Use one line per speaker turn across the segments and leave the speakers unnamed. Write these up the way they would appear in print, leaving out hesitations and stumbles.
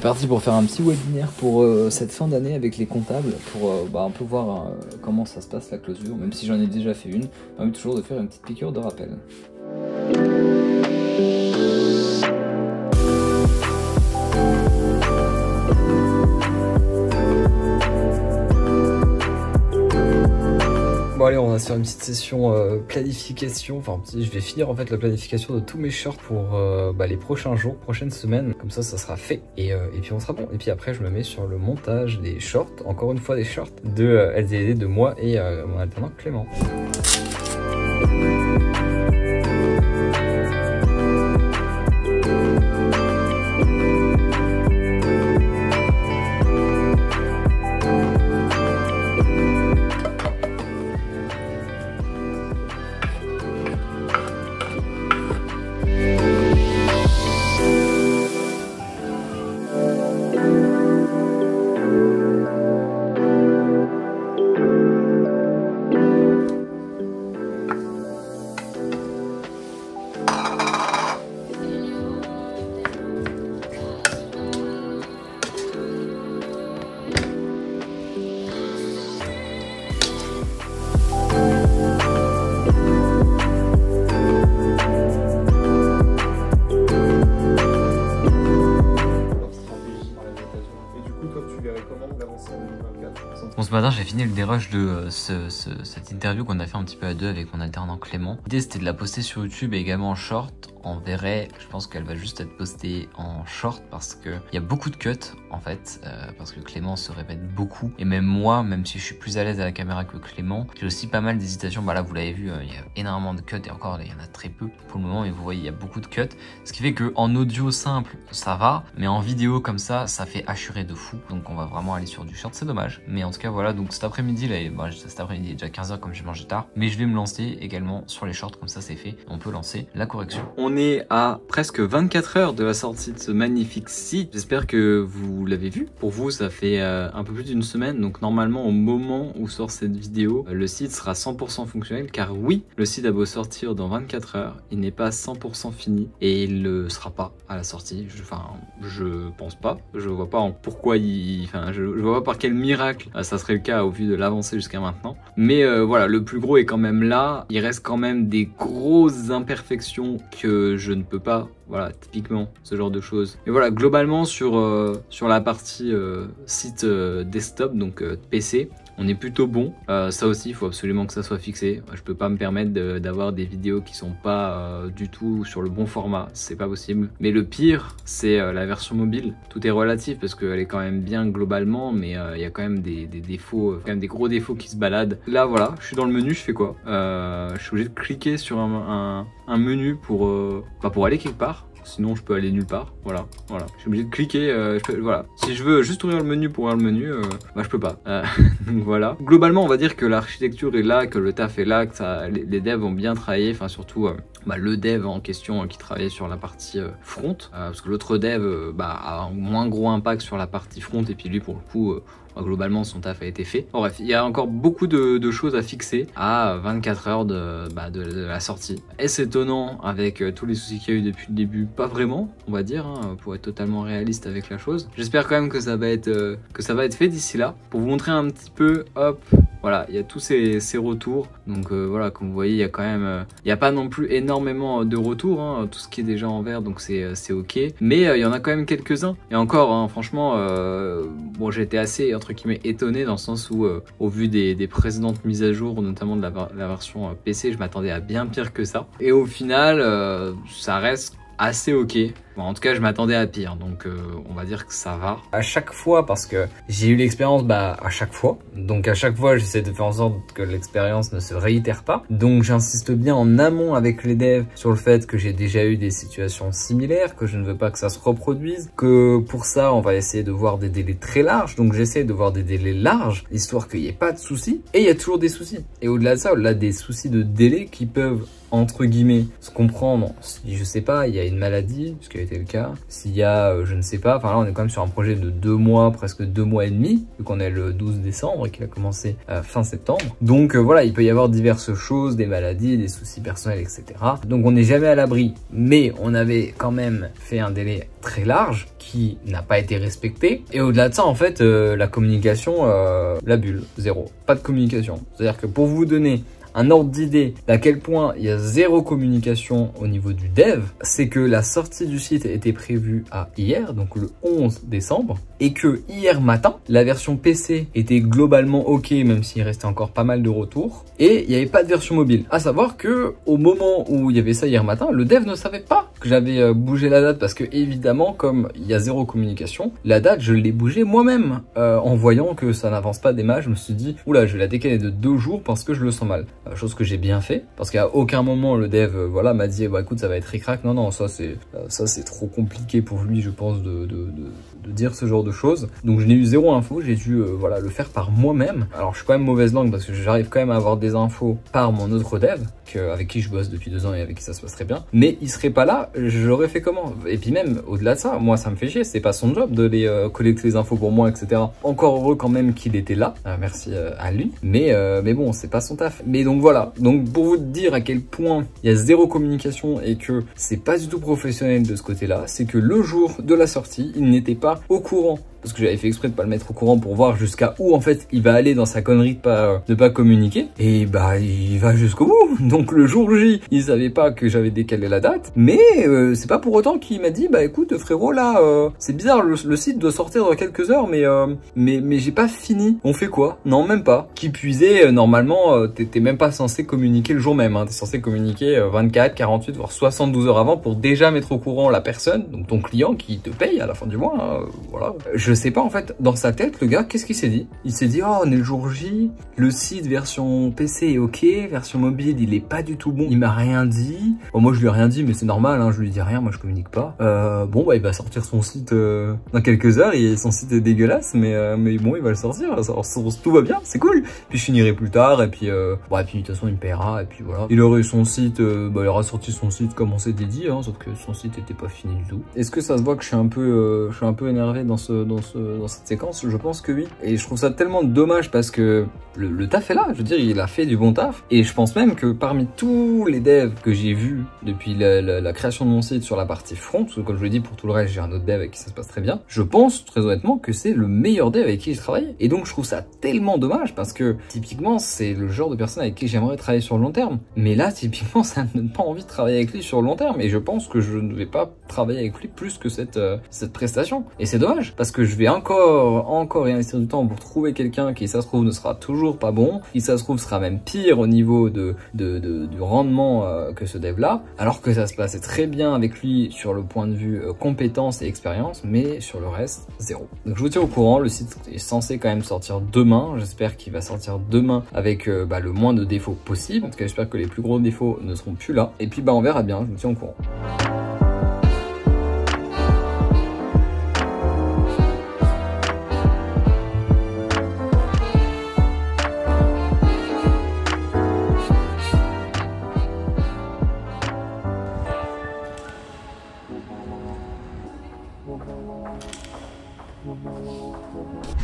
parti pour faire un petit webinaire pour cette fin d'année avec les comptables pour un peu voir comment ça se passe la clôture, même si j'en ai déjà fait une, ça permet toujours de faire une petite piqûre de rappel. Bon allez, on va se faire une petite session planification, enfin je vais finir en fait la planification de tous mes shorts pour les prochains jours, prochaines semaines, comme ça sera fait et puis on sera bon. Et puis après je me mets sur le montage des shorts, encore une fois des shorts de LZD de moi et mon alternant Clément. Bon, ce matin j'ai fini le dérush de cette interview qu'on a fait un petit peu à deux avec mon alternant Clément. L'idée c'était de la poster sur YouTube et également en short. En vrai, je pense qu'elle va juste être postée en short parce que il y a beaucoup de cuts en fait, parce que Clément se répète beaucoup et même moi, même si je suis plus à l'aise à la caméra que Clément, j'ai aussi pas mal d'hésitations. Bah là vous l'avez vu, il y a énormément de cuts et encore il y en a très peu pour le moment, mais vous voyez il y a beaucoup de cuts, ce qui fait que en audio simple ça va, mais en vidéo comme ça fait hachurer de fou. Donc on va vraiment aller sur du short, c'est dommage, mais en tout cas voilà. Donc cet après-midi là, cet après-midi il est déjà 15 h comme j'ai mangé tard, mais je vais me lancer également sur les shorts, comme ça c'est fait, on peut lancer la correction. On est à presque 24 heures de la sortie de ce magnifique site. J'espère que vous l'avez vu. Pour vous, ça fait un peu plus d'une semaine. Donc normalement, au moment où sort cette vidéo, le site sera 100% fonctionnel. Car oui, le site a beau sortir dans 24 heures, il n'est pas 100% fini et il ne sera pas à la sortie. Je pense pas. Je vois pas en pourquoi je vois pas par quel miracle ça serait le cas au vu de l'avancée jusqu'à maintenant. Mais voilà, le plus gros est quand même là. Il reste quand même des grosses imperfections que je ne peux pas, voilà, typiquement ce genre de choses. Et voilà, globalement sur la partie site desktop, donc PC, on est plutôt bon. Ça aussi, il faut absolument que ça soit fixé. Je peux pas me permettre d'avoir des vidéos qui sont pas du tout sur le bon format, c'est pas possible. Mais le pire, c'est la version mobile. Tout est relatif parce qu'elle est quand même bien globalement, mais il y a quand même des défauts, quand même des gros défauts qui se baladent. Là, voilà, je suis dans le menu, je fais quoi? Je suis obligé de cliquer sur un menu pour aller quelque part. Sinon je peux aller nulle part, voilà. Je suis obligé de cliquer, voilà. Si je veux juste ouvrir le menu pour ouvrir le menu, je peux pas. Donc voilà. Globalement on va dire que l'architecture est là, que le taf est là, que les devs ont bien travaillé, enfin surtout le dev en question qui travaillait sur la partie front, parce que l'autre dev a un moins gros impact sur la partie front et puis lui pour le coup globalement son taf a été fait. Bon, bref, il y a encore beaucoup de choses à fixer à 24 heures de la sortie. Est-ce étonnant avec tous les soucis qu'il y a eu depuis le début? Pas vraiment, on va dire, pour être totalement réaliste avec la chose. J'espère quand même que ça va être fait d'ici là. Pour vous montrer un petit peu, hop, voilà, il y a tous ces retours. Donc voilà, comme vous voyez, il y a quand même, il n'y a pas non plus énormément de retours, tout ce qui est déjà en vert, donc c'est ok. Mais il y en a quand même quelques-uns. Et encore, franchement, bon, j'ai été assez entre guillemets étonné dans le sens où, au vu des précédentes mises à jour, notamment de la version PC, je m'attendais à bien pire que ça. Et au final, ça reste assez ok. Bon, en tout cas, je m'attendais à pire, donc on va dire que ça va. À chaque fois, parce que j'ai eu l'expérience à chaque fois, donc à chaque fois, j'essaie de faire en sorte que l'expérience ne se réitère pas. Donc j'insiste bien en amont avec les devs sur le fait que j'ai déjà eu des situations similaires, que je ne veux pas que ça se reproduise, que pour ça, on va essayer de voir des délais très larges. Donc j'essaie de voir des délais larges, histoire qu'il n'y ait pas de soucis. Et il y a toujours des soucis. Et au-delà de ça, au-delà des soucis de délai qui peuvent entre guillemets se comprendre si je sais pas, il y a une maladie, parce qu'il y a
été le cas, s'il y a, je ne sais pas, enfin là on est quand même sur un projet de 2 mois, presque 2 mois et demi, vu qu'on est le 12 décembre et qu'il a commencé fin septembre. Donc voilà, il peut y avoir diverses choses, des maladies, des soucis personnels, etc. Donc on n'est jamais à l'abri, mais on avait quand même fait un délai très large qui n'a pas été respecté. Et au-delà de ça, en fait, la communication, la bulle, zéro. Pas de communication. C'est-à-dire que pour vous donner un ordre d'idée d'à quel point il y a zéro communication au niveau du dev, c'est que la sortie du site était prévue à hier, donc le 11 décembre, et que hier matin, la version PC était globalement ok, même s'il restait encore pas mal de retours, et il n'y avait pas de version mobile. À savoir que au moment où il y avait ça hier matin, le dev ne savait pas que j'avais bougé la date, parce que évidemment, comme il y a zéro communication, la date, je l'ai bougée moi-même. En voyant que ça n'avance pas des masses, je me suis dit, oula, je vais la décaler de 2 jours parce que je le sens mal. Chose que j'ai bien fait, parce qu'à aucun moment le dev voilà, m'a dit bah écoute ça va être ric-rac. Non, ça c'est trop compliqué pour lui, je pense, de dire ce genre de choses. Donc je n'ai eu zéro info, j'ai dû voilà, le faire par moi-même. Alors je suis quand même mauvaise langue parce que j'arrive quand même à avoir des infos par mon autre dev avec qui je bosse depuis 2 ans et avec qui ça se passe très bien, mais il serait pas là, je l'aurais fait comment? Et puis même au-delà de ça, moi ça me fait chier, c'est pas son job de les collecter les infos pour moi, etc. Encore heureux quand même qu'il était là, merci à lui, mais bon, c'est pas son taf. Mais donc voilà, donc pour vous dire à quel point il y a zéro communication et que c'est pas du tout professionnel de ce côté-là, c'est que le jour de la sortie, il n'était pas au courant, parce que j'avais fait exprès de pas le mettre au courant pour voir jusqu'à où en fait il va aller dans sa connerie de pas communiquer, et bah il va jusqu'au bout. Donc le jour J, il savait pas que j'avais décalé la date, mais c'est pas pour autant qu'il m'a dit bah écoute frérot là c'est bizarre, le site doit sortir dans quelques heures, mais j'ai pas fini, on fait quoi? Non, même pas. Qui puisait, normalement t'es même pas censé communiquer le jour même, hein. T'es censé communiquer 24, 48 voire 72 heures avant pour déjà mettre au courant la personne, donc ton client qui te paye à la fin du mois, hein, voilà. Je sais pas en fait, dans sa tête le gars, qu'est-ce qu'il s'est dit? Il s'est dit oh on est le jour J, le site version PC est ok, version mobile il est pas du tout bon, il m'a rien dit. Bon, moi je lui ai rien dit, mais c'est normal, hein, je lui dis rien, moi je communique pas. Bon bah il va sortir son site dans quelques heures, et son site est dégueulasse, mais bon il va le sortir, tout va bien, c'est cool. Puis je finirai plus tard, et puis bon, et puis de toute façon il me paiera, et puis voilà. Il aurait eu son site, bah il aura sorti son site comme on s'était dit, hein, sauf que son site était pas fini du tout. Est-ce que ça se voit que je suis un peu énervé dans cette séquence? Je pense que oui, et je trouve ça tellement dommage parce que le taf est là, je veux dire, il a fait du bon taf, et je pense même que parmi tous les devs que j'ai vus depuis la création de mon site sur la partie front, parce que comme je l'ai dit, pour tout le reste j'ai un autre dev avec qui ça se passe très bien, je pense très honnêtement que c'est le meilleur dev avec qui j'ai travaillé. Et donc je trouve ça tellement dommage parce que typiquement c'est le genre de personne avec qui j'aimerais travailler sur le long terme, mais là typiquement ça me donne pas envie de travailler avec lui sur le long terme, et je pense que je ne vais pas travailler avec lui plus que cette prestation, et c'est dommage parce que je vais encore y investir du temps pour trouver quelqu'un qui, ça se trouve, ne sera toujours pas bon, qui, ça se trouve, sera même pire au niveau du rendement que ce dev là, alors que ça se passait très bien avec lui sur le point de vue compétence et expérience, mais sur le reste, zéro. Donc je vous tiens au courant, le site est censé quand même sortir demain, j'espère qu'il va sortir demain avec le moins de défauts possible, en tout cas j'espère que les plus gros défauts ne seront plus là, et puis bah on verra bien, je vous tiens au courant.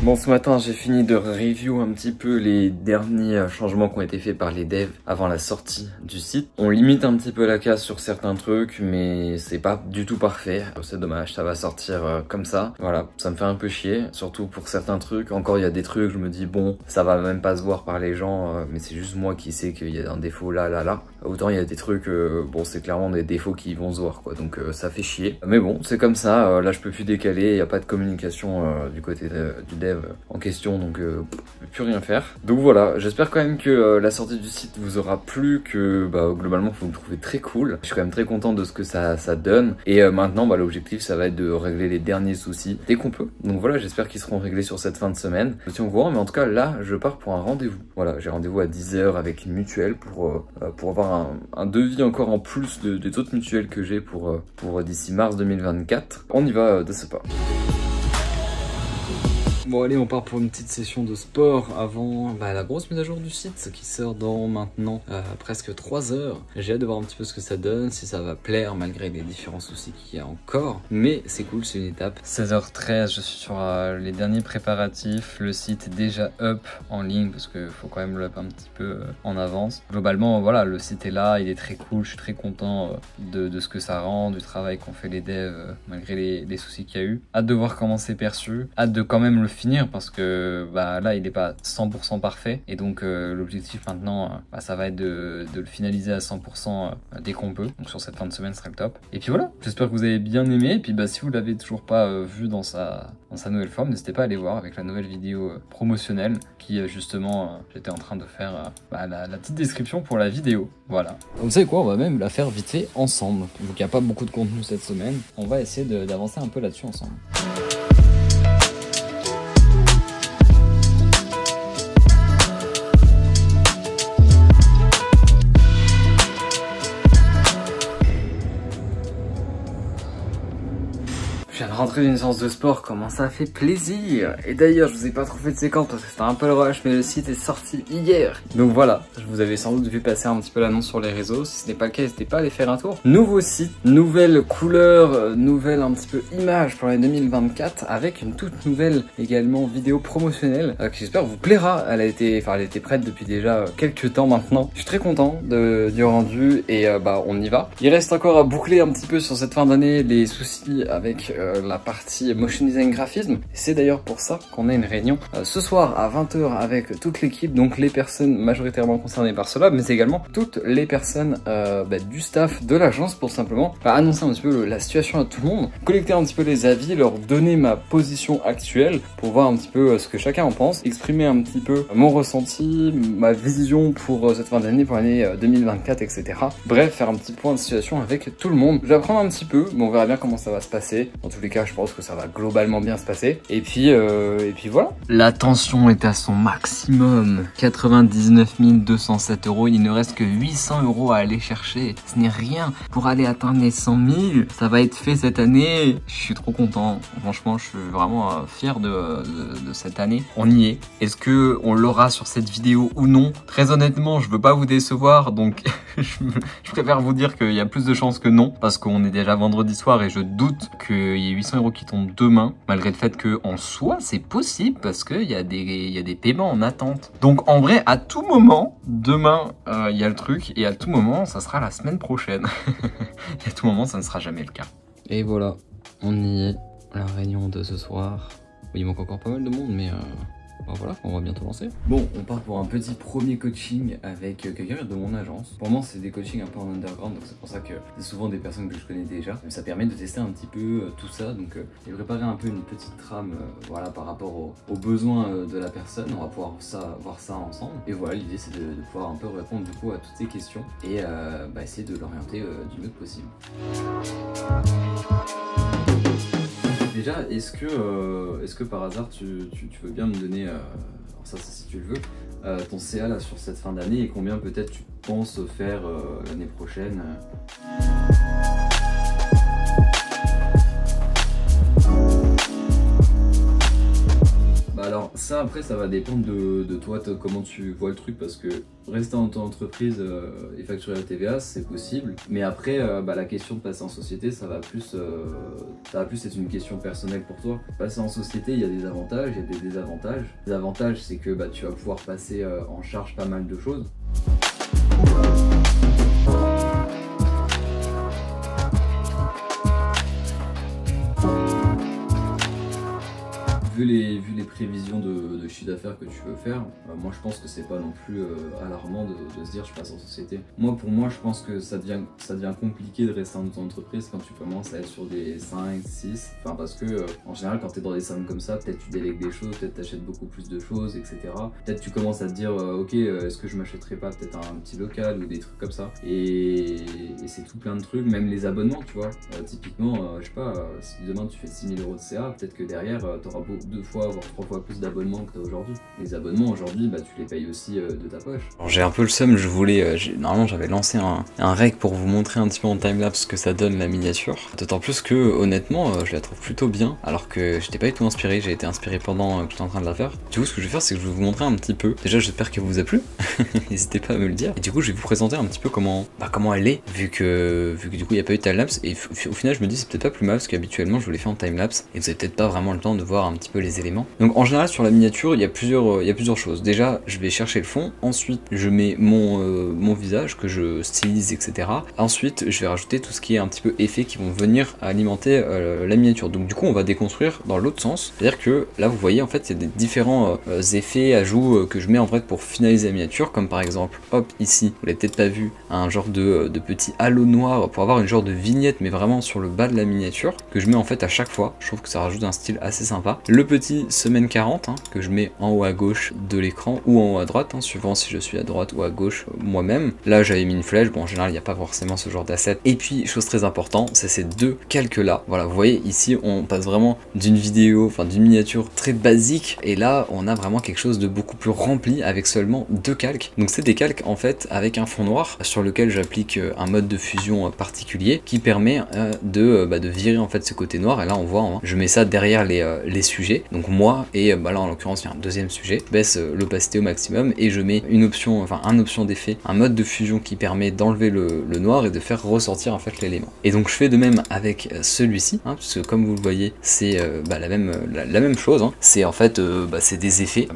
Bon, ce matin, j'ai fini de review un petit peu les derniers changements qui ont été faits par les devs avant la sortie du site. On limite un petit peu la casse sur certains trucs, mais c'est pas du tout parfait. C'est dommage, ça va sortir comme ça. Voilà, ça me fait un peu chier, surtout pour certains trucs. Encore, il y a des trucs, je me dis, bon, ça va même pas se voir par les gens, mais c'est juste moi qui sais qu'il y a un défaut là. Autant il y a des trucs, bon, c'est clairement des défauts qui vont se voir, quoi. Donc ça fait chier. Mais bon, c'est comme ça, là je peux plus décaler, il n'y a pas de communication du côté du dev en question, donc je peux plus rien faire. Donc voilà, j'espère quand même que la sortie du site vous aura plu, que bah, globalement vous me trouvez très cool. Je suis quand même très content de ce que ça donne, et maintenant bah, l'objectif ça va être de régler les derniers soucis dès qu'on peut. Donc voilà, j'espère qu'ils seront réglés sur cette fin de semaine. Je tiens au courant, mais en tout cas là je pars pour un rendez-vous. Voilà, j'ai rendez-vous à 10 h avec une mutuelle pour avoir un devis encore en plus des autres mutuelles que j'ai pour d'ici mars 2024. On y va de ce pas.
Bon allez, on part pour une petite session de sport avant la grosse mise à jour du site qui sort dans maintenant presque 3 heures. J'ai hâte de voir un petit peu ce que ça donne, si ça va plaire malgré les différents soucis qu'il y a encore. Mais c'est cool, c'est une étape. 16h13, je suis sur les derniers préparatifs. Le site est déjà up en ligne parce qu'il faut quand même le up un petit peu en avance. Globalement, voilà, le site est là, il est très cool. Je suis très content de ce que ça rend, du travail qu'ont fait les devs malgré les soucis qu'il y a eu. Hâte de voir comment c'est perçu. Hâte de quand même le finir parce que là il n'est pas 100% parfait et donc l'objectif maintenant ça va être de le finaliser à 100% dès qu'on peut. Donc sur cette fin de semaine ce sera le top. Et puis voilà, j'espère que vous avez bien aimé. Et puis si vous l'avez toujours pas vu dans sa nouvelle forme, n'hésitez pas à aller voir avec la nouvelle vidéo promotionnelle qui justement j'étais en train de faire la petite description pour la vidéo. Voilà. Vous savez quoi, on va même la faire vite fait ensemble. Vu qu'il n'y a pas beaucoup de contenu cette semaine, on va essayer d'avancer un peu là-dessus ensemble. Je viens de rentrer d'une séance de sport, comment ça fait plaisir. Et d'ailleurs, je vous ai pas trop fait de séquence parce que c'était un peu le rush, mais le site est sorti hier. Donc voilà, je vous avais sans doute vu passer un petit peu l'annonce sur les réseaux. Si ce n'est pas le cas, n'hésitez pas à aller faire un tour. Nouveau site, nouvelle couleur, nouvelle un petit peu image pour l'année 2024 avec une toute nouvelle également vidéo promotionnelle qui j'espère vous plaira. Elle a été prête depuis déjà quelques temps maintenant. Je suis très content du rendu et on y va. Il reste encore à boucler un petit peu sur cette fin d'année les soucis avec la partie motion design graphisme. C'est d'ailleurs pour ça qu'on a une réunion ce soir à 20 h avec toute l'équipe, donc les personnes majoritairement concernées par cela, mais également toutes les personnes du staff de l'agence pour simplement annoncer un petit peu la situation à tout le monde, collecter un petit peu les avis, leur donner ma position actuelle pour voir un petit peu ce que chacun en pense, exprimer un petit peu mon ressenti, ma vision pour cette fin d'année, pour l'année 2024, etc. Bref, faire un petit point de situation avec tout le monde. Je vais apprendre un petit peu, mais on verra bien comment ça va se passer. Dans tous les cas, je pense que ça va globalement bien se passer. Et puis voilà. La tension est à son maximum. 99 207 €. Il ne reste que 800 € à aller chercher. Ce n'est rien pour aller atteindre les 100 000. Ça va être fait cette année. Je suis trop content. Franchement, je suis vraiment fier de cette année. On y est. Est-ce que on l'aura sur cette vidéo ou non? Très honnêtement, je veux pas vous décevoir. Donc, je préfère vous dire qu'il y a plus de chances que non. Parce qu'on est déjà vendredi soir et je doute qu'il y ait 800 € qui tombent demain, malgré le fait que en soi c'est possible parce qu'il y a des paiements en attente. Donc en vrai, à tout moment, demain il y a le truc et à tout moment ça sera la semaine prochaine. Et à tout moment ça ne sera jamais le cas. Et voilà, on y est, la réunion de ce soir. Il manque encore pas mal de monde, mais voilà, on va bientôt lancer. Bon, on part pour un petit premier coaching avec quelqu'un de mon agence. Pour moi, c'est des coachings un peu en underground, donc c'est pour ça que c'est souvent des personnes que je connais déjà. Mais ça permet de tester un petit peu tout ça, donc j'ai préparé un peu une petite trame par rapport aux besoins de la personne. On va pouvoir voir ça ensemble. Et voilà, l'idée c'est de pouvoir un peu répondre du coup à toutes ces questions et essayer de l'orienter du mieux possible. Déjà, est-ce que par hasard tu veux bien me donner, alors ça c'est si tu le veux, ton CA là sur cette fin d'année et combien peut-être tu penses faire l'année prochaine Alors ça après ça va dépendre de toi, comment tu vois le truc, parce que rester en entreprise et facturer la TVA c'est possible, mais après la question de passer en société ça va plus être une question personnelle pour toi. Passer en société il y a des avantages, il y a des désavantages. Les avantages c'est que tu vas pouvoir passer en charge pas mal de choses. Vu les prévisions de chiffre d'affaires que tu veux faire, moi je pense que c'est pas non plus alarmant de se dire je passe en société. Pour moi je pense que ça devient compliqué de rester en auto-entreprise quand tu commences à être sur des 5, 6, parce que en général quand tu es dans des sommes comme ça, peut-être tu délègues des choses, peut-être tu achètes beaucoup plus de choses, etc. Peut-être tu commences à te dire ok, est-ce que je m'achèterais pas peut-être un petit local ou des trucs comme ça, et c'est tout plein de trucs, même les abonnements tu vois, typiquement je sais pas, si demain tu fais 6 000 € de CA, peut-être que derrière tu auras
2 fois voire 3 fois plus d'abonnements que tu as aujourd'hui. Les abonnements aujourd'hui, bah tu les payes aussi de ta poche. Alors j'ai un peu le seum, je voulais, normalement j'avais lancé un rec pour vous montrer un petit peu en timelapse ce que ça donne la miniature. D'autant plus que honnêtement je la trouve plutôt bien, alors que j'étais pas du tout inspiré, j'ai été inspiré pendant que j'étais en train de la faire. Du coup ce que je vais faire c'est que je vais vous montrer un petit peu. Déjà j'espère qu'elle vous a plu, n'hésitez pas à me le dire. Et du coup je vais vous présenter un petit peu comment elle est, vu que du coup il n'y a pas eu de timelapse. Et au final je me dis c'est peut-être pas plus mal, parce qu'habituellement je vous les fais en timelapse et vous avez peut-être pas vraiment le temps de voir un petit peu les éléments. Donc en général sur la miniature il y a plusieurs choses. Déjà je vais chercher le fond, ensuite je mets mon visage que je stylise, etc. Ensuite je vais rajouter tout ce qui est un petit peu effets qui vont venir alimenter la miniature. Donc du coup on va déconstruire dans l'autre sens, c'est à dire que là vous voyez en fait il y a des différents effets, ajouts que je mets en fait pour finaliser la miniature, comme par exemple hop ici, vous l'avez peut-être pas vu, un genre de petit halo noir pour avoir une genre de vignette mais vraiment sur le bas de la miniature, que je mets en fait à chaque fois. Je trouve que ça rajoute un style assez sympa. Le petit semaine 40 que je mets en haut à gauche de l'écran ou en haut à droite, suivant si je suis à droite ou à gauche moi-même. Là j'avais mis une flèche, bon en général il n'y a pas forcément ce genre d'asset. Et puis chose très importante, c'est ces deux calques là. Voilà, vous voyez ici on passe vraiment d'une vidéo, enfin d'une miniature très basique, et là on a vraiment quelque chose de beaucoup plus rempli avec seulement 2 calques. Donc c'est des calques en fait avec un fond noir sur lequel j'applique un mode de fusion particulier qui permet de virer en fait ce côté noir. Et là on voit, je mets ça derrière les sujets, donc moi et là en l'occurrence il y a un deuxième sujet. Je baisse l'opacité au maximum et je mets une option, un option d'effet, un mode de fusion qui permet d'enlever le noir et de faire ressortir en fait l'élément. Et donc je fais de même avec celui-ci, parce que comme vous le voyez c'est la même chose. C'est en fait c'est des effets,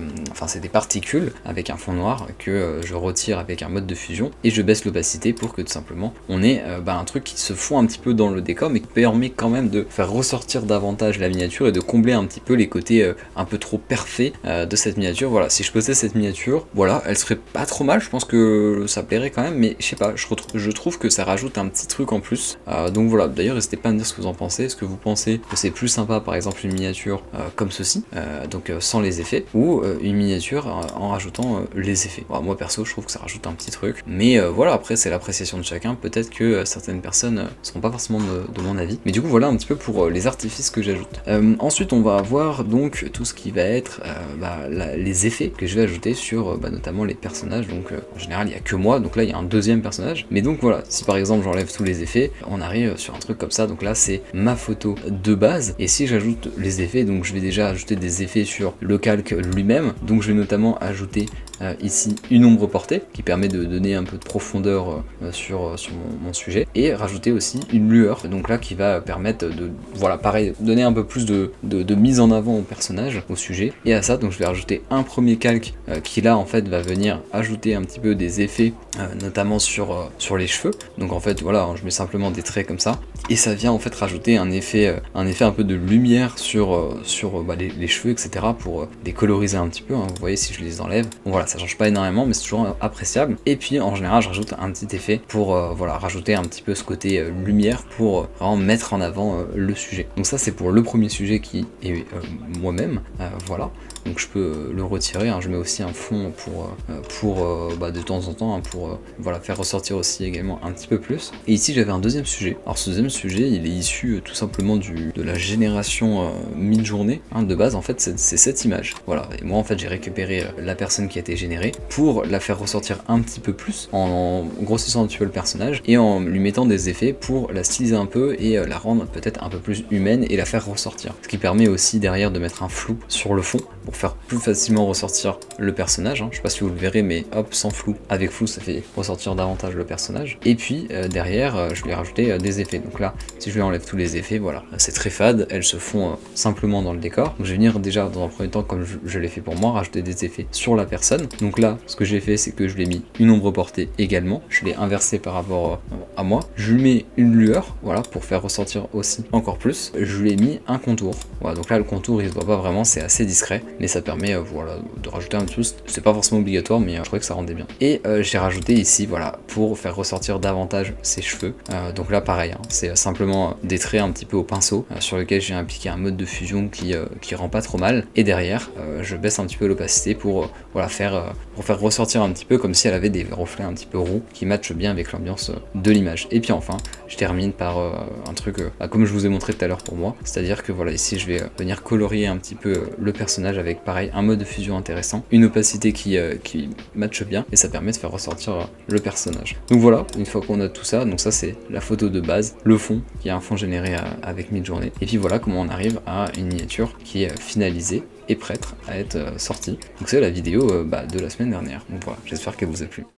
c'est des particules avec un fond noir que je retire avec un mode de fusion et je baisse l'opacité pour que tout simplement on ait un truc qui se fond un petit peu dans le décor mais qui permet quand même de faire ressortir davantage la miniature et de combler un petit peu les côtés un peu trop parfaits de cette miniature. Voilà, si je posais cette miniature, voilà, elle serait pas trop mal, je pense que ça plairait quand même, mais je sais pas, je trouve que ça rajoute un petit truc en plus. Donc voilà, d'ailleurs n'hésitez pas à me dire ce que vous en pensez. Est-ce que vous pensez que c'est plus sympa par exemple une miniature comme ceci, donc sans les effets, ou une miniature en rajoutant les effets. Bon, moi perso je trouve que ça rajoute un petit truc, mais voilà, après c'est l'appréciation de chacun. Peut-être que certaines personnes seront pas forcément de mon avis, mais du coup voilà un petit peu pour les artifices que j'ajoute. Ensuite on va avoir donc tout ce qui va être les effets que je vais ajouter sur notamment les personnages. Donc en général il n'y a que moi, donc là il y a un deuxième personnage, mais donc voilà, si par exemple j'enlève tous les effets, on arrive sur un truc comme ça. Donc là c'est ma photo de base, et si j'ajoute les effets, donc je vais déjà ajouter des effets sur le calque lui-même. Donc je vais notamment ajouter ici une ombre portée qui permet de donner un peu de profondeur sur mon sujet, et rajouter aussi une lueur, donc là qui va permettre de, voilà, pareil, donner un peu plus de mise en avant au personnage, au sujet. Et à ça donc je vais rajouter un premier calque qui là en fait va venir ajouter un petit peu des effets notamment sur les cheveux. Donc en fait voilà, je mets simplement des traits comme ça, et ça vient en fait rajouter un effet un peu de lumière sur les cheveux, etc., pour décoloriser un petit peu. Vous voyez si je les enlève, bon, voilà, ça change pas énormément mais c'est toujours appréciable. Et puis en général je rajoute un petit effet pour rajouter un petit peu ce côté lumière pour vraiment mettre en avant le sujet. Donc ça c'est pour le premier sujet qui est moi-même, voilà. Donc je peux le retirer, je mets aussi un fond pour de temps en temps pour voilà, faire ressortir aussi également un petit peu plus. Et ici j'avais un deuxième sujet. Alors ce deuxième sujet il est issu tout simplement de la génération mid-journée, de base en fait c'est cette image. Voilà, et moi en fait j'ai récupéré la personne qui a été générée pour la faire ressortir un petit peu plus en grossissant un petit peu le personnage et en lui mettant des effets pour la styliser un peu et la rendre peut-être un peu plus humaine et la faire ressortir. Ce qui permet aussi derrière de mettre un flou sur le fond pour faire plus facilement ressortir le personnage. Je sais pas si vous le verrez, mais hop, sans flou, avec flou ça fait ressortir davantage le personnage. Et puis derrière je vais rajouter des effets. Donc là si je lui enlève tous les effets, voilà, c'est très fade, elles se font simplement dans le décor. Donc je vais venir déjà dans un premier temps, comme je l'ai fait pour moi, rajouter des effets sur la personne. Donc là ce que j'ai fait c'est que je l'ai mis une ombre portée également, je l'ai inversé par rapport à moi, je lui mets une lueur, voilà, pour faire ressortir aussi encore plus. Je lui ai mis un contour, voilà, donc là le contour il se voit pas vraiment, c'est assez discret, mais ça permet voilà, de rajouter un tout. C'est pas forcément obligatoire mais je trouvais que ça rendait bien. Et j'ai rajouté ici, voilà, pour faire ressortir davantage ses cheveux. Donc là pareil, c'est simplement des traits un petit peu au pinceau sur lequel j'ai appliqué un mode de fusion qui rend pas trop mal. Et derrière je baisse un petit peu l'opacité pour voilà, faire
faire ressortir un petit peu comme si elle avait des reflets un petit peu roux qui matchent bien avec l'ambiance de l'image. Et puis enfin, je termine par un truc comme je vous ai montré tout à l'heure pour moi, c'est-à-dire que voilà, ici je vais venir colorier un petit peu le personnage avec pareil un mode de fusion intéressant, une opacité qui matche bien et ça permet de faire ressortir le personnage. Donc voilà, une fois qu'on a tout ça, donc ça c'est la photo de base, le fond qui est un fond généré avec Midjourney, et puis voilà comment on arrive à une miniature qui est finalisée et prête à être sortie. Donc c'est la vidéo de la semaine dernière. Donc voilà, j'espère qu'elle vous a plu.